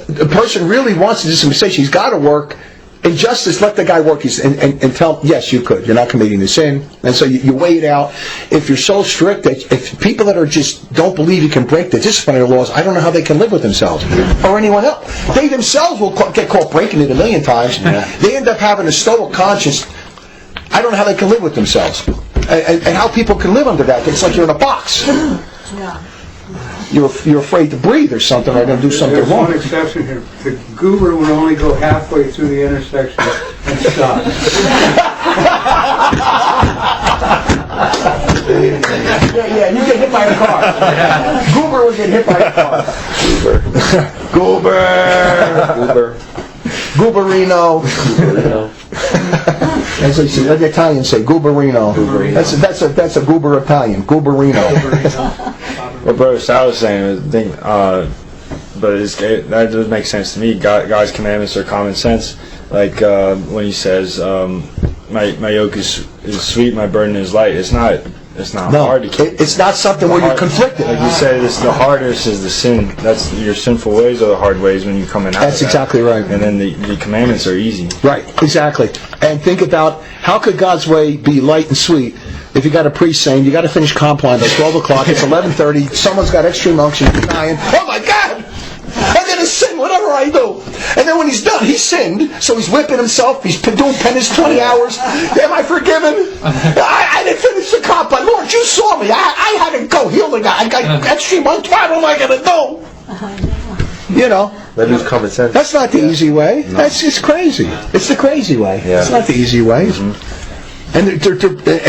[SPEAKER 6] the person really wants a dispensation. He's got to work. In justice, let the guy work and tell him, yes, you could. You're not committing a sin. And so you weigh it out. If you're so strict that if people that are just don't believe you can break the disciplinary laws, I don't know how they can live with themselves or anyone else. They themselves will get caught breaking it a million times. They end up having a stoic conscience. I don't know how they can live with themselves, and how people can live under that. It's like you're in a box.
[SPEAKER 9] Yeah.
[SPEAKER 6] You're afraid to breathe or something, or going to do something
[SPEAKER 10] There's
[SPEAKER 6] wrong.
[SPEAKER 10] one exception here. The goober would only go halfway through the intersection and stop.
[SPEAKER 6] Yeah, you get hit by a car. Goober would get hit by a car. Goober. Gooberino. As they say, the Italians say, Gooberino. That's a goober Italian. Gooberino.
[SPEAKER 11] What Brother Sal was saying, but that does make sense to me. God's commandments are common sense. Like when He says, "My yoke is sweet, my burden is light." It's not hard to keep.
[SPEAKER 6] It's not something where you're conflicted.
[SPEAKER 11] Like you said, the hardest is the sin. That's your sinful ways are the hard ways when you're coming out.
[SPEAKER 6] That's exactly right.
[SPEAKER 11] And then the commandments are easy.
[SPEAKER 6] Right, exactly. And think about how could God's way be light and sweet if you got a priest saying you got to finish comp line by 12 o'clock, it's 11:30, someone's got extreme unction, he's dying, oh my God! I'm going to sin whatever I do. And then when he's done, he sinned, so he's whipping himself, he's doing penance 20 hours. Am I forgiven? I didn't finish the comp line. Lord, you saw me. I had to go heal the guy. I got extreme unction. What am I going to do? You know.
[SPEAKER 3] That is common sense.
[SPEAKER 6] That's not the easy way. No. That's just crazy. It's the crazy way. Yeah. It's not the easy way. Mm-hmm. And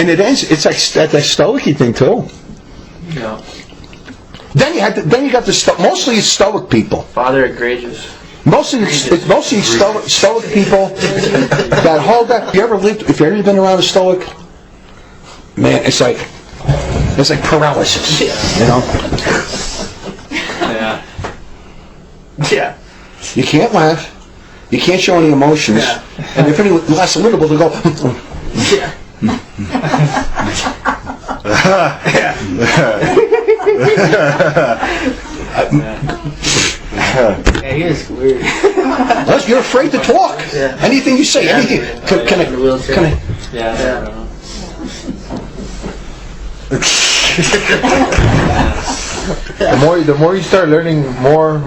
[SPEAKER 6] it ends. It's like that stoic-y thing too.
[SPEAKER 4] Yeah.
[SPEAKER 6] Then you got the mostly it's stoic people.
[SPEAKER 4] Father Egregyi.
[SPEAKER 6] Mostly stoic people that hold that. If you ever been around a stoic, man, it's like paralysis. You know.
[SPEAKER 4] Yeah. Yeah.
[SPEAKER 6] You can't laugh. You can't show any emotions. Yeah. And if anyone lasts a little bit, they go.
[SPEAKER 4] Yeah. Yeah, he is weird.
[SPEAKER 6] Unless you're afraid to talk. Yeah. Anything you say, anything. Can I?
[SPEAKER 4] Yeah.
[SPEAKER 3] The more you start learning more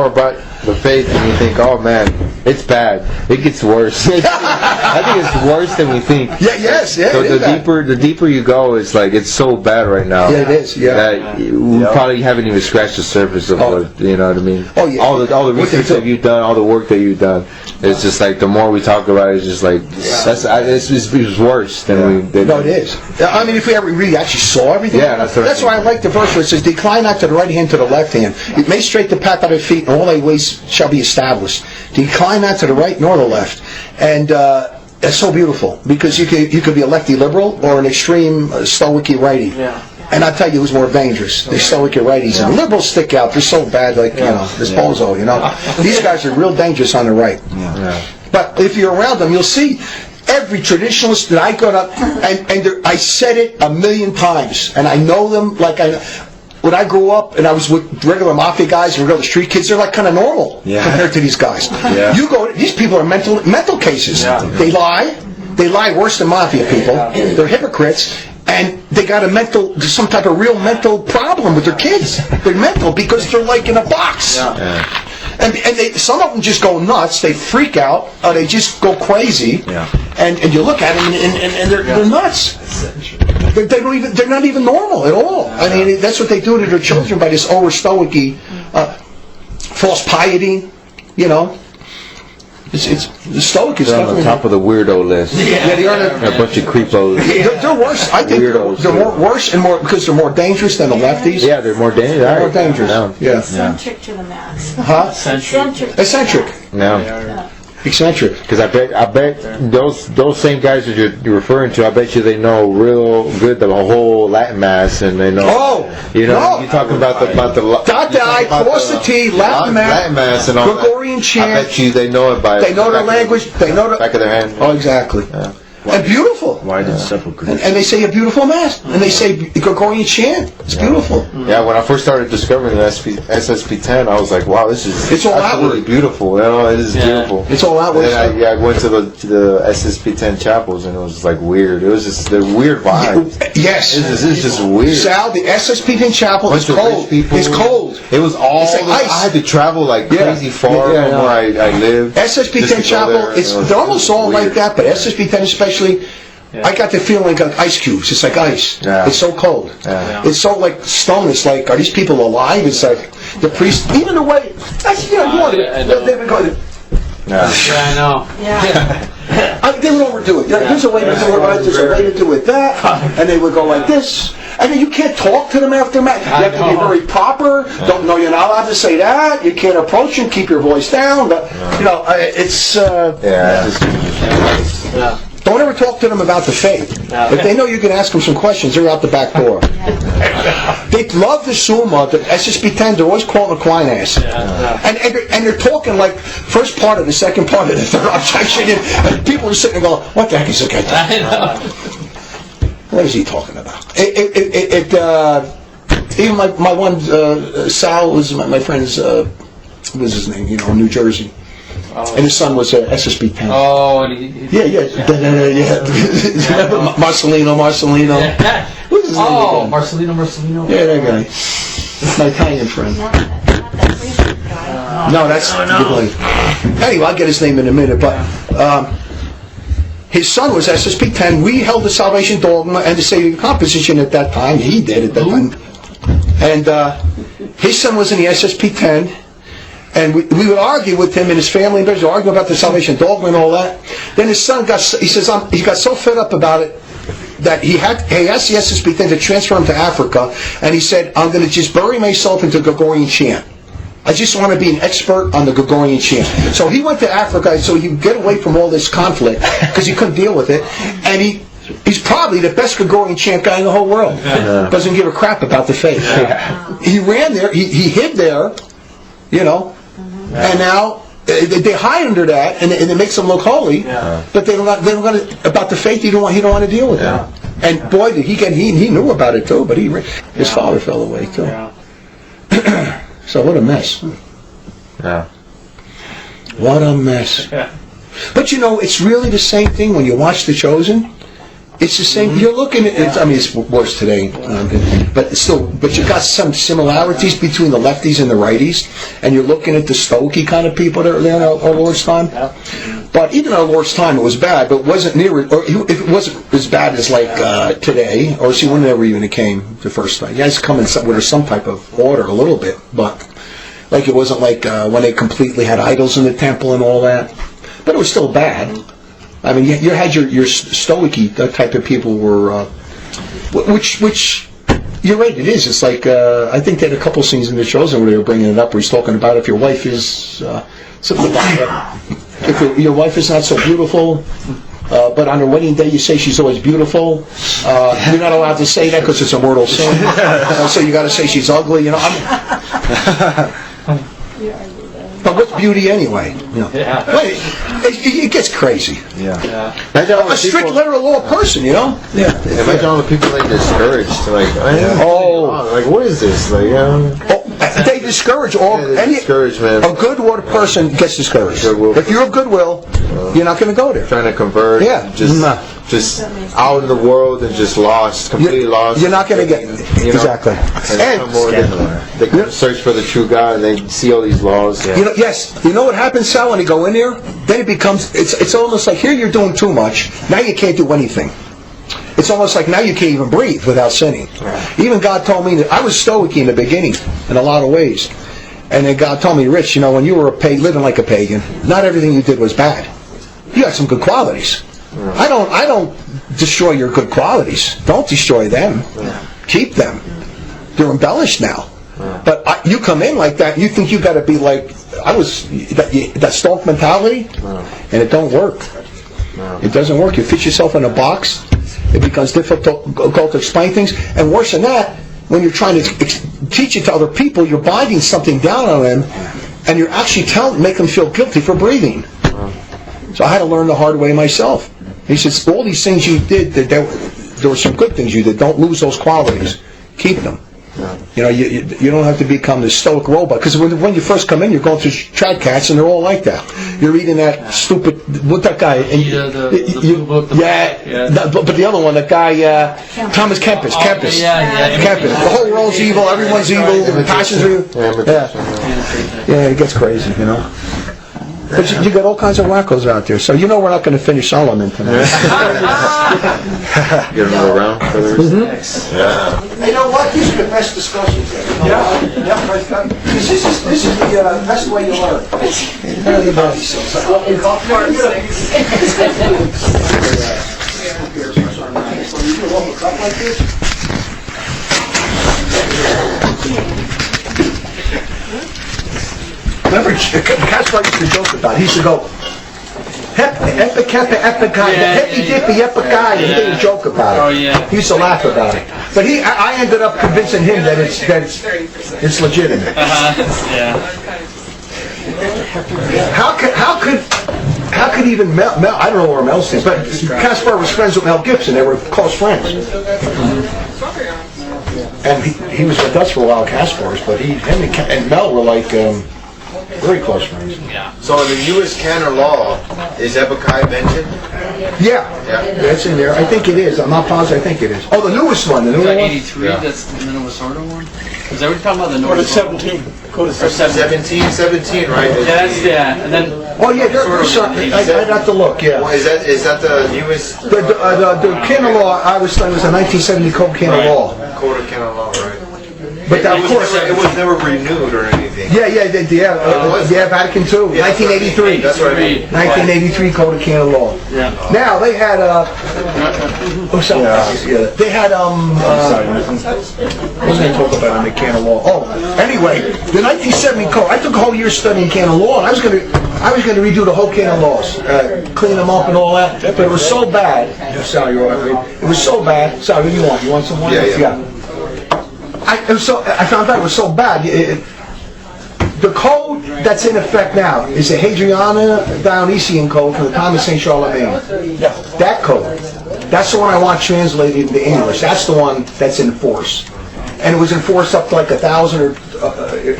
[SPEAKER 3] about the faith, and you think, oh man, it's bad. It gets worse. I think it's worse than we think.
[SPEAKER 6] Yeah. Yes. Yeah.
[SPEAKER 3] So the deeper you go, it's like it's so bad right now.
[SPEAKER 6] Yeah, it is. Yeah.
[SPEAKER 3] That we probably haven't even scratched the surface of what, you know what I mean.
[SPEAKER 6] Oh yeah.
[SPEAKER 3] All the research that you've done, all the work that you've done. It's just like the more we talk about it, it's just like it's worse than we.
[SPEAKER 6] No, it is. I mean, if we really actually saw everything.
[SPEAKER 3] Yeah, that's
[SPEAKER 6] why I like the verse where it says, "Decline not to the right hand, to the left hand. It may straight the path of thy feet, and all thy ways shall be established. Decline not to the right nor the left." And that's so beautiful because you could be a lefty liberal or an extreme stoic-y righty. Yeah. And I'll tell you who's more dangerous. The stoic righties. And the liberals stick out. They're so bad, like, this bozo, These guys are real dangerous on the right. Yeah. But if you're around them, you'll see every traditionalist that I got up, and I said it a million times, and I know them like when I grew up and I was with regular mafia guys and regular street kids, they're like kind of normal compared to these guys. Yeah. These people are mental cases. Yeah. They lie worse than mafia people. Yeah. They're hypocrites. And they got some type of real mental problem with their kids. They're mental because they're like in a box. Yeah. And some of them just go nuts. They freak out, or they just go crazy. Yeah. And you look at them, and they're nuts. They're not even normal at all. I mean, that's what they do to their children by this over stoic-y, false piety. It's the stoic is
[SPEAKER 3] on the top of the weirdo list.
[SPEAKER 6] Yeah, they are
[SPEAKER 3] a bunch of creepos.
[SPEAKER 6] They're worse. I think they're worse and more because they're more dangerous than the lefties.
[SPEAKER 3] Yeah, they're more dangerous.
[SPEAKER 6] They're more dangerous. Yeah.
[SPEAKER 9] Eccentric to the max.
[SPEAKER 6] Huh?
[SPEAKER 9] Eccentric.
[SPEAKER 3] No.
[SPEAKER 6] Eccentric.
[SPEAKER 3] Because I bet those same guys that you're referring to, I bet you they know real good the whole Latin Mass, and they know.
[SPEAKER 6] Oh,
[SPEAKER 3] you're talking about the
[SPEAKER 6] dot the I, cross the T, Latin Mass,
[SPEAKER 3] and all
[SPEAKER 6] Gregorian chant.
[SPEAKER 3] I bet you they know it by.
[SPEAKER 6] They know the language. They know the
[SPEAKER 3] back of their hand.
[SPEAKER 6] Oh, exactly. Yeah. And beautiful.
[SPEAKER 11] Why did sepulchre?
[SPEAKER 6] And they say a beautiful mass, and they say Gregorian chant. It's beautiful.
[SPEAKER 3] Yeah, when I first started discovering the SSP10, I was like, "Wow, this is absolutely beautiful." It is beautiful.
[SPEAKER 6] It's all outward.
[SPEAKER 3] And I went to the SSP10 chapels, and it was just like weird. It was just the weird vibe.
[SPEAKER 6] Yes,
[SPEAKER 3] it's just weird.
[SPEAKER 6] Sal, the SSP10 chapel is cold. It's cold.
[SPEAKER 3] It was all.
[SPEAKER 6] It's like ice.
[SPEAKER 3] I had to travel like crazy far from where I live.
[SPEAKER 6] SSP10 chapel. They're almost all like that, but SSP10 especially. I got the feeling like ice cubes. It's like ice.
[SPEAKER 3] Yeah.
[SPEAKER 6] It's so cold.
[SPEAKER 3] Yeah.
[SPEAKER 6] It's so like stone. It's like, are these people alive? It's like the priest. Even the way, you want it. They would go.
[SPEAKER 3] Yeah.
[SPEAKER 5] I know.
[SPEAKER 9] Yeah.
[SPEAKER 6] They would overdo it. Here's a way to do it right. There's a way to do it that, and they would go like this. And then you can't talk to them after match. You have to be very proper. Don't know you're not allowed to say that. You can't approach them. Keep your voice down. But, it's. Don't ever talk to them about the faith. If they know you can ask them some questions, they're out the back door. They love the Summa, the SSB 10. They're always calling Aquinas, and they're talking like first part of the second part of the third objection, and people are sitting there going, "What the heck is this guy talking about? What is he talking about?" Even my one Sal was my friend's. What was his name? In New Jersey. And his son was SSB 10.
[SPEAKER 5] Oh, and
[SPEAKER 6] yeah. Remember Marcelino?
[SPEAKER 5] Yeah.
[SPEAKER 6] What's his name again?
[SPEAKER 5] Marcelino.
[SPEAKER 6] Yeah, that guy. My Italian friend. No, that's anyway, I'll get his name in a minute. But his son was SSP 10. We held the Salvation Dogma and the Saving Composition at that time. He did at that time. And his son was in the SSP 10. And we would argue with him and his family members, argue about the Salvation Dogma and all that. Then his son he got so fed up about it that he asked the SSB thing to transfer him to Africa, and he said, "I'm going to just bury myself into Gregorian chant. I just want to be an expert on the Gregorian chant." So he went to Africa so he could get away from all this conflict because he couldn't deal with it, and he's probably the best Gregorian chant guy in the whole world. Doesn't give a crap about the faith. He ran there, he hid there, and now they hide under that, and it makes them look holy. But they don't about the faith. He don't want to deal with that. And boy, did he knew about it too. But his father fell away too. So what a mess.
[SPEAKER 3] Yeah.
[SPEAKER 6] What a mess. But it's really the same thing when you watch The Chosen. It's the same. You're looking at it. I mean, it's worse today, but still. But you've got some similarities between the lefties and the righties, and you're looking at the Stokey kind of people that are there in our Lord's time. But even our Lord's time, it was bad, but it wasn't near. Or it wasn't as bad as like today, or see, whenever even it came the first time. You guys come in with some type of order a little bit, but like it wasn't like when they completely had idols in the temple and all that. But it was still bad. I mean, you had your stoic-y type of people were, which you're right, it is. It's like, I think they had a couple scenes in The Chosen where they were bringing it up where he's talking about if your wife is, something like that. If your wife is not so beautiful, but on her wedding day you say she's always beautiful, you're not allowed to say that because it's a mortal sin. So you got to say she's ugly, But what's beauty anyway? It gets crazy. A strict literal law person,
[SPEAKER 3] Imagine all the people they discouraged. Like what is this?
[SPEAKER 6] They discourage man. A good word person gets discouraged. If you're of goodwill, you're not going to go there.
[SPEAKER 3] Trying to convert, just out in the world and just lost, completely lost.
[SPEAKER 6] You're not going to get exactly.
[SPEAKER 3] They can search for the true God and they see all these laws.
[SPEAKER 6] Yes. You know what happens, Sal, when you go in there? Then it becomes it's almost like here you're doing too much. Now you can't do anything. It's almost like now you can't even breathe without sinning. Even God told me that I was stoic in the beginning in a lot of ways. And then God told me, Rich, when you were living like a pagan, not everything you did was bad. You got some good qualities. I don't destroy your good qualities. Don't destroy them. Keep them. They're embellished now. But you come in like that, and you think you got to be like that stoic mentality, and it don't work. It doesn't work. You fit yourself in a box. It becomes difficult to explain things, and worse than that, when you're trying to teach it to other people, you're binding something down on them, and you're actually make them feel guilty for breathing. So I had to learn the hard way myself. He says, all these things you did, there were some good things you did. Don't lose those qualities. Keep them. You don't have to become this stoic robot. Because when you first come in, you're going through trad cats, and they're all like that. You're reading that stupid, what that guy? And
[SPEAKER 5] the book.
[SPEAKER 6] But the other one, that guy, Thomas Kempis. Kempis. The whole world's evil. Everyone's evil. The passions are evil. Yeah, it gets crazy, But you got all kinds of wackos out there. So you know we're not going to finish Solomon tonight.
[SPEAKER 3] Get another round for the Yeah.
[SPEAKER 6] You know what? These are the best discussions. This is the best way you learn. Remember, Caspar used to joke about it. He used to go, Epikeia, Epikeia. He didn't joke about it.
[SPEAKER 5] Oh, yeah.
[SPEAKER 6] He used to laugh about it. But I ended up convincing him that it's legitimate.
[SPEAKER 5] Yeah.
[SPEAKER 6] How could even Mel, I don't know where Mel stands, but Caspar was friends with Mel Gibson. They were close friends. And he was with us for a while, Caspar's, but him and Mel were like very close friends.
[SPEAKER 5] Yeah.
[SPEAKER 3] So in the newest canon law, is Epikeia mentioned?
[SPEAKER 6] Yeah, that's in there. I think it is. I'm not positive. I think it is. Oh, the newest one. The
[SPEAKER 5] Is
[SPEAKER 6] new
[SPEAKER 5] that
[SPEAKER 6] one?
[SPEAKER 5] 83?
[SPEAKER 3] Yeah.
[SPEAKER 5] That's the Minnesota one? Is that what you're talking about? The North
[SPEAKER 10] 17. Go to
[SPEAKER 3] 17, right?
[SPEAKER 5] Yeah, and then...
[SPEAKER 6] Oh, yeah, there's something. I'd have to look, yeah.
[SPEAKER 3] Well, is that the newest
[SPEAKER 6] The canon law I was studying was a 1970 code canon law.
[SPEAKER 3] code of canon law, right?
[SPEAKER 6] But of course...
[SPEAKER 3] it was never renewed or anything.
[SPEAKER 6] Vatican II, 1983.
[SPEAKER 3] That's what I mean.
[SPEAKER 6] 1983 Code of Canon Law.
[SPEAKER 5] Yeah.
[SPEAKER 6] Now they had they had what was I talking about on the canon law? Oh, anyway, the 1970 Code. I took a whole year studying canon law, and I was going to redo the whole canon laws, clean them up and all that. But it was so bad. Sal, you're right. It was so bad. Sal, what do you want? You want some wine?
[SPEAKER 3] Yeah.
[SPEAKER 6] I found out it was so bad. The code that's in effect now is the Hadriana Dionysian code from the time of Saint Charlemagne. That code. That's the one I want translated into English. That's the one that's in force. And it was enforced up to like 1,000 or...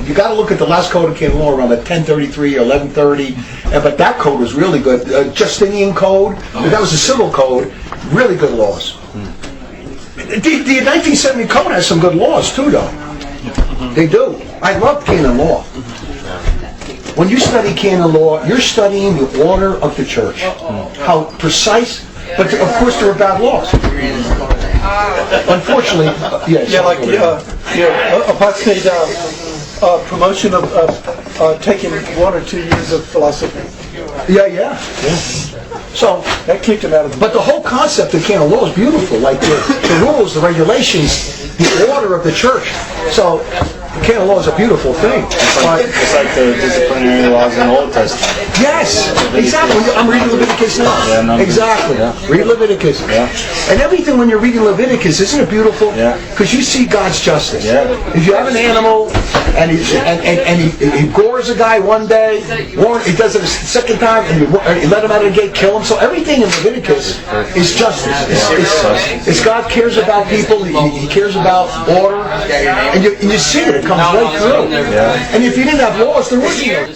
[SPEAKER 6] you got to look at the last code of canon law around 1033 or 1130. But that code was really good. Justinian code. That was a civil code. Really good laws. The 1970 code has some good laws too, though. They do. I love canon law. When you study canon law, you're studying the order of the church. How precise, but of course there are bad laws. Unfortunately, yes.
[SPEAKER 10] apostate promotion of taking 1 or 2 years of philosophy.
[SPEAKER 6] Yeah. So
[SPEAKER 10] that kicked him out of the...
[SPEAKER 6] But the whole concept of canon law is beautiful. Like the rules, the regulations, the order of the church. So canon law is a beautiful thing.
[SPEAKER 11] It's like the disciplinary laws in the Old Testament.
[SPEAKER 6] Yes, exactly. I'm reading Leviticus now. Exactly. Read Leviticus. And everything when you're reading Leviticus, isn't it beautiful? Because you see God's justice. If you have an animal and he gores a guy one day, he does it a second time, and you let him out of the gate, kill him. So everything in Leviticus is justice. It's God cares about people. He cares about order, and you see it. It comes right through. And if you didn't have laws, there would be no.